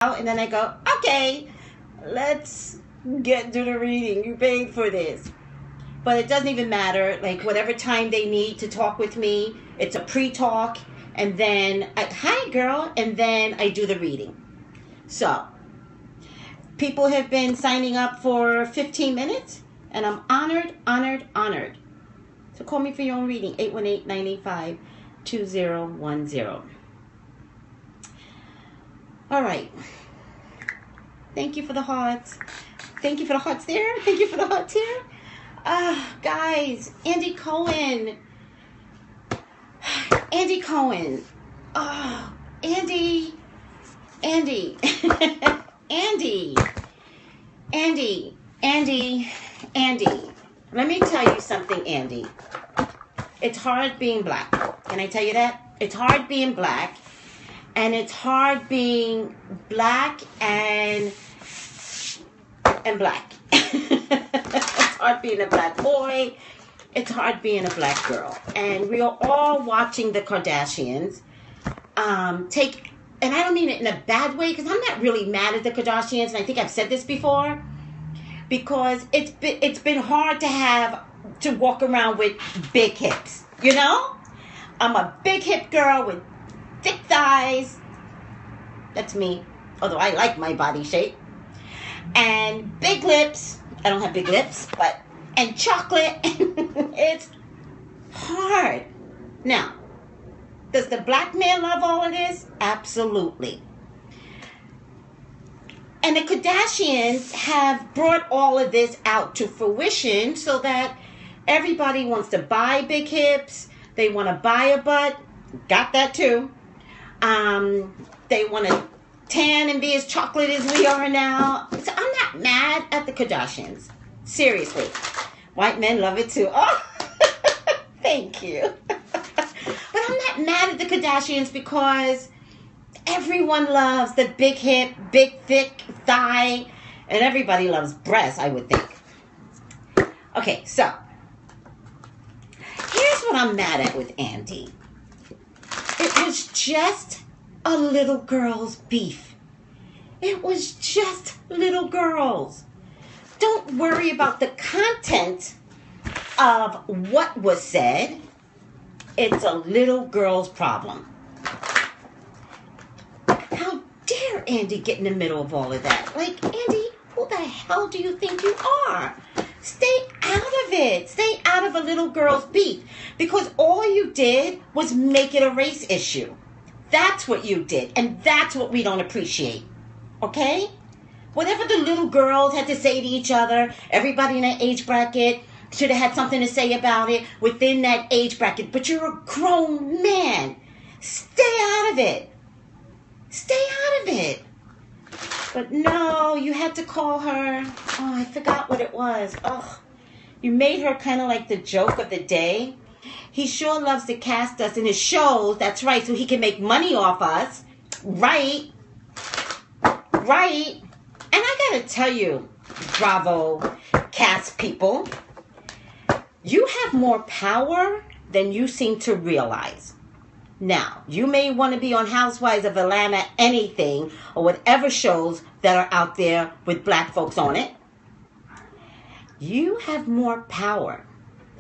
and then I go, okay, let's get to the reading. You paid for this. But it doesn't even matter. Like, whatever time they need to talk with me, it's a pre-talk, and then, hi girl, and then I do the reading. So, people have been signing up for 15 minutes, and I'm honored, honored, honored. So call me for your own reading, 818-985-2010. All right. Thank you for the hearts. Thank you for the hearts there. Thank you for the hearts here. Guys, Andy Cohen. Andy Cohen. Oh, Andy. Andy. Andy. Andy. Andy. Andy. Let me tell you something, Andy. It's hard being black. Can I tell you that? It's hard being black. And it's hard being black and black. It's hard being a black boy. It's hard being a black girl. And we are all watching the Kardashians and I don't mean it in a bad way, because I'm not really mad at the Kardashians, and I think I've said this before, because it's been hard to walk around with big hips, you know? I'm a big hip girl with thick thighs. That's me, although I like my body shape. And big lips. I don't have big lips, and chocolate. It's hard. Now, does the black man love all of this? Absolutely. And the Kardashians have brought all of this out to fruition so that everybody wants to buy big hips. They want to buy a butt. Got that too. They want to tan and be as chocolate as we are now. So I'm not mad at the Kardashians. Seriously. White men love it too. Oh, thank you. But I'm not mad at the Kardashians because everyone loves the big hip, big thick thigh, and everybody loves breasts, I would think. Okay, so here's what I'm mad at with Andy. It was just a little girl's beef. It was just little girls. Don't worry about the content of what was said. It's a little girl's problem. How dare Andy get in the middle of all of that? Like, Andy, who the hell do you think you are? Stay out of it. Stay out of a little girl's beef. Because all you did was make it a race issue. That's what you did. And that's what we don't appreciate. Okay? Whatever the little girls had to say to each other, everybody in that age bracket should have had something to say about it within that age bracket. But you're a grown man. Stay out of it. Stay out of it. But no, you had to call her. Oh, I forgot what it was. Oh, you made her kind of like the joke of the day. He sure loves to cast us in his shows. That's right, so he can make money off us. Right. Right. And I gotta tell you, Bravo cast people, you have more power than you seem to realize. Now, you may want to be on Housewives of Atlanta, anything, or whatever shows that are out there with black folks on it. You have more power.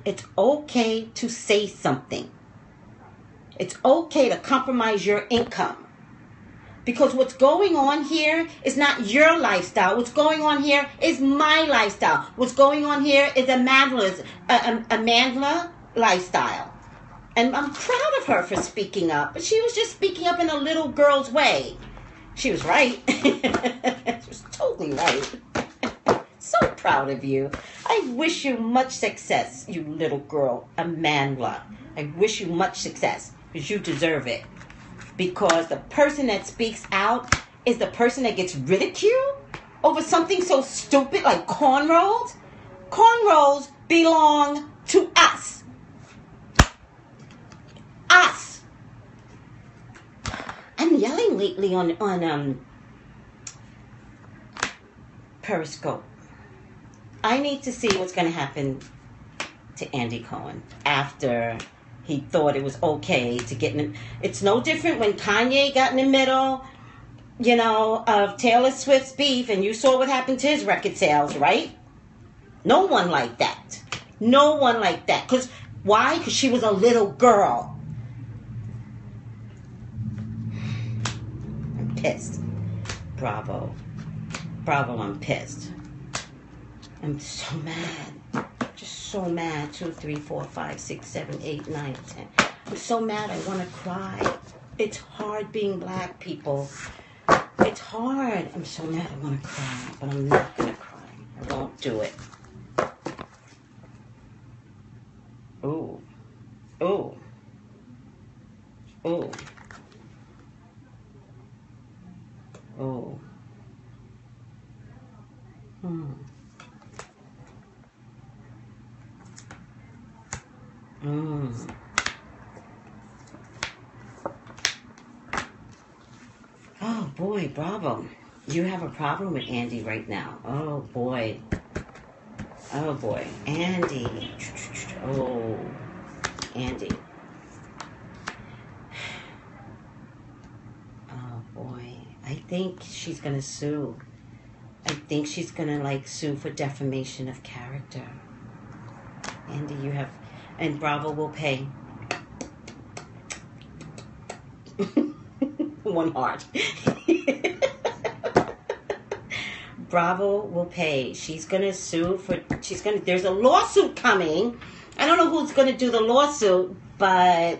It's okay to say something. It's okay to compromise your income. Because what's going on here is not your lifestyle. What's going on here is my lifestyle. What's going on here is Amanda's Amanda lifestyle. And I'm proud of her for speaking up. But she was just speaking up in a little girl's way. She was right. She was totally right. So proud of you. I wish you much success, you little girl, Amanda. I wish you much success because you deserve it. Because the person that speaks out is the person that gets ridiculed over something so stupid like cornrows. Cornrows belong to us. Us. I'm yelling lately on Periscope. I need to see what's going to happen to Andy Cohen after he thought it was okay to get in. It's no different when Kanye got in the middle of Taylor Swift's beef, and you saw what happened to his record sales, right? No one like that. No one like that. Why? Because she was a little girl. I'm pissed. Bravo, I'm pissed. I'm so mad. Just so mad. 2, 3, 4, 5, 6, 7, 8, 9, 10. I'm so mad I want to cry. It's hard being black, people. It's hard. I'm so mad I want to cry, but I'm not going to cry. I won't do it. Ooh. Ooh. Ooh. Ooh. Oh boy, Bravo. You have a problem with Andy right now. Oh boy. Oh boy. Andy. Oh. Andy. Oh boy. I think she's gonna sue. I think she's gonna sue for defamation of character. Andy, and Bravo will pay. One heart. Bravo will pay. She's gonna sue there's a lawsuit coming. I don't know who's gonna do the lawsuit, but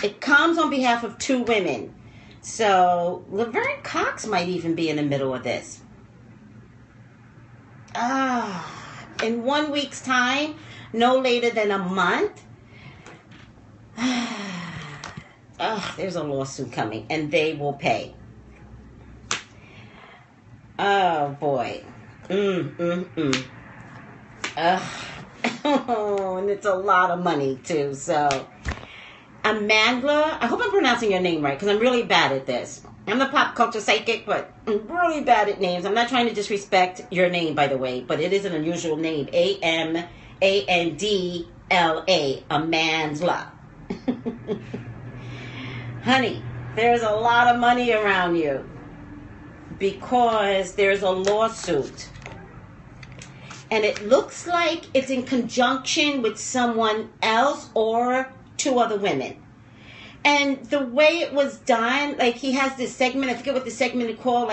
it comes on behalf of 2 women. So Laverne Cox might even be in the middle of this. In 1 week's time, no later than a month, there's a lawsuit coming, and they will pay. Oh boy. And it's a lot of money too. So Amandla, I hope I'm pronouncing your name right, because I'm really bad at this. I'm the pop culture psychic, but I'm really bad at names. I'm not trying to disrespect your name, by the way, but it is an unusual name. Amandla. Amandla. Honey, there's a lot of money around you because there's a lawsuit. And it looks like it's in conjunction with someone else or 2 other women. And the way it was done, he has this segment, I forget what the segment is called,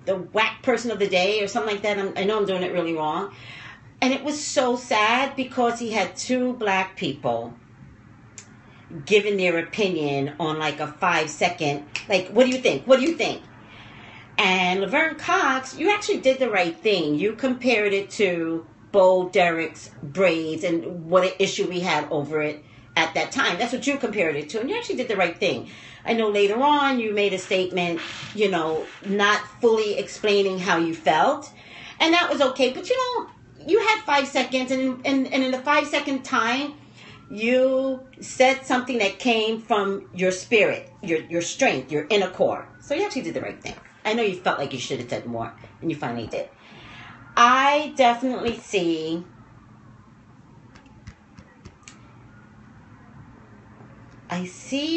the whack person of the day or something like that. I know I'm doing it really wrong. And it was so sad because he had 2 black people giving their opinion on a 5-second, what do you think? What do you think? And Laverne Cox, you actually did the right thing. You compared it to Bo Derek's braids and what an issue we had over it at that time. That's what you compared it to, and you actually did the right thing. I know later on you made a statement, not fully explaining how you felt, and that was okay. But you had 5 seconds, and in the 5-second time, you said something that came from your spirit, your strength, your inner core. So you actually did the right thing. I know you felt like you should have said more, and you finally did. I definitely see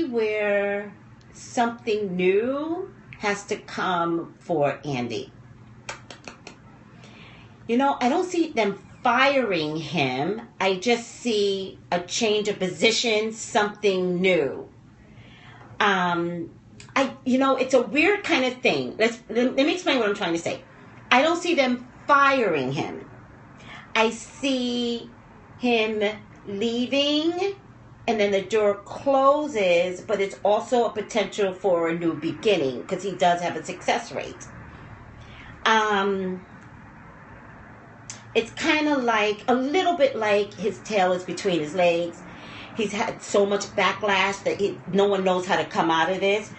where something new has to come for Andy. I don't see them firing him. I just see a change of position, something new. It's a weird kind of thing. Let me explain what I'm trying to say. I don't see them firing him. I see him leaving, and then the door closes, but it's also a potential for a new beginning because he does have a success rate. It's kind of a little bit like his tail is between his legs. He's had so much backlash that no one knows how to come out of this.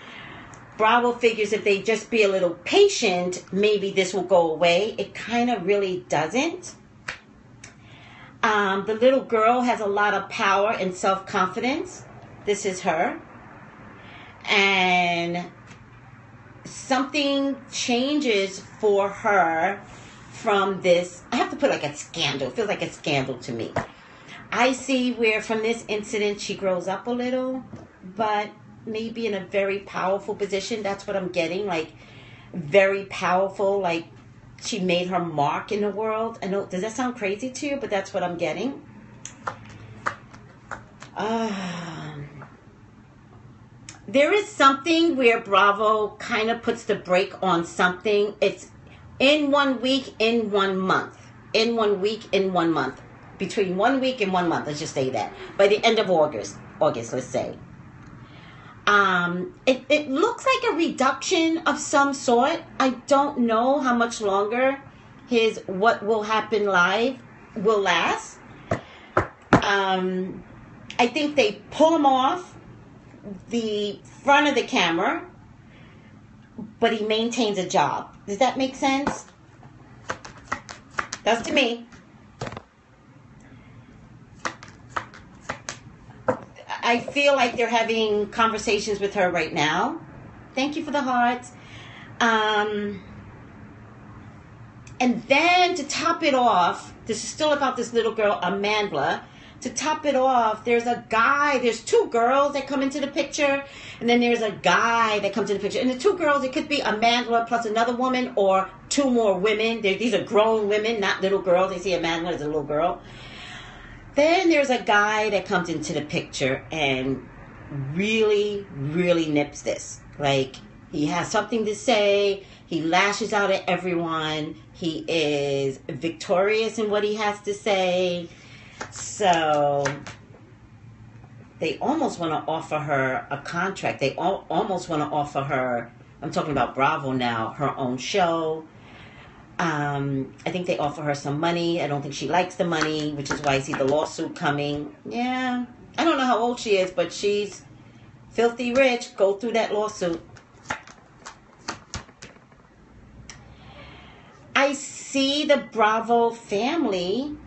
Bravo figures if they just be a little patient, maybe this will go away. It kind of really doesn't. The little girl has a lot of power and self-confidence. This is her. And something changes for her from this. I have to put a scandal. It feels like a scandal to me. I see where from this incident she grows up a little, but maybe in a very powerful position. That's what I'm getting. Like, very powerful. Like, she made her mark in the world. I know, does that sound crazy to you? But that's what I'm getting. There is something where Bravo kind of puts the brake on something. It's in 1 week, in 1 month. In 1 week, in 1 month. Between 1 week and 1 month, let's just say that. By the end of August, let's say. It looks like a reduction of some sort. I don't know how much longer his What Will Happen Live will last. I think they pull him off the front of the camera, but he maintains a job. Does that make sense? That's to me. I feel like they're having conversations with her right now. Thank you for the hearts. And then to top it off, this is still about this little girl, Amandla. To top it off, there's two girls that come into the picture, and then there's a guy that comes into the picture. And the two girls, it could be Amandla plus another woman, or two more women. These are grown women, not little girls. They see Amandla as a little girl. Then there's a guy that comes into the picture and really, really nips this. Like, he has something to say. He lashes out at everyone. He is victorious in what he has to say. So they almost want to offer her a contract. They almost want to offer her, I'm talking about Bravo now, her own show. I think they offer her some money. I don't think she likes the money, which is why I see the lawsuit coming. Yeah, I don't know how old she is, but she's filthy rich. Go through that lawsuit. I see the Bravo family.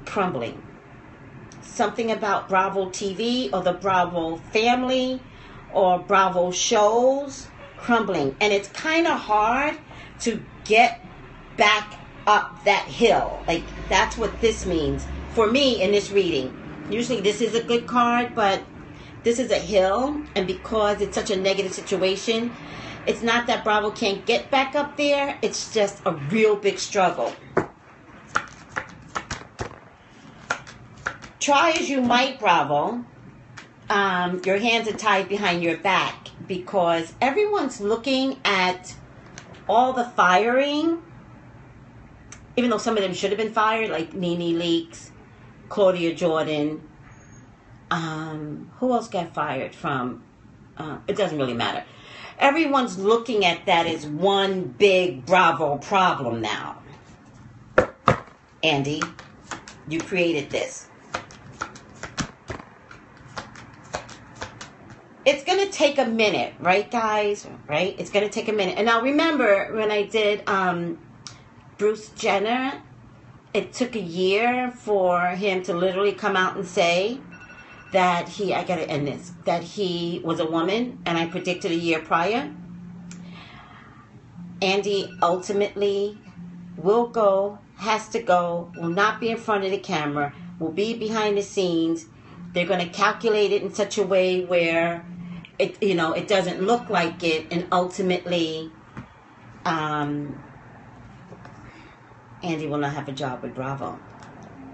Crumbling. Something about Bravo TV or the Bravo family or Bravo shows crumbling. And it's kind of hard to get back up that hill. Like, that's what this means for me in this reading. Usually this is a good card, but this is a hill. And because it's such a negative situation, it's not that Bravo can't get back up there. It's just a real big struggle. Try as you might, Bravo. Your hands are tied behind your back because everyone's looking at all the firing, even though some of them should have been fired, like Nene Leakes, Claudia Jordan. Who else got fired from? It doesn't really matter. Everyone's looking at that as one big Bravo problem now. Andy, you created this. It's going to take a minute, right, guys? Right? It's going to take a minute. And now remember when I did Bruce Jenner, it took a year for him to literally come out and say that I got to end this, that he was a woman, and I predicted a year prior. Andy ultimately will go, has to go, will not be in front of the camera, will be behind the scenes. They're going to calculate it in such a way where it doesn't look like it, and ultimately Andy will not have a job with Bravo.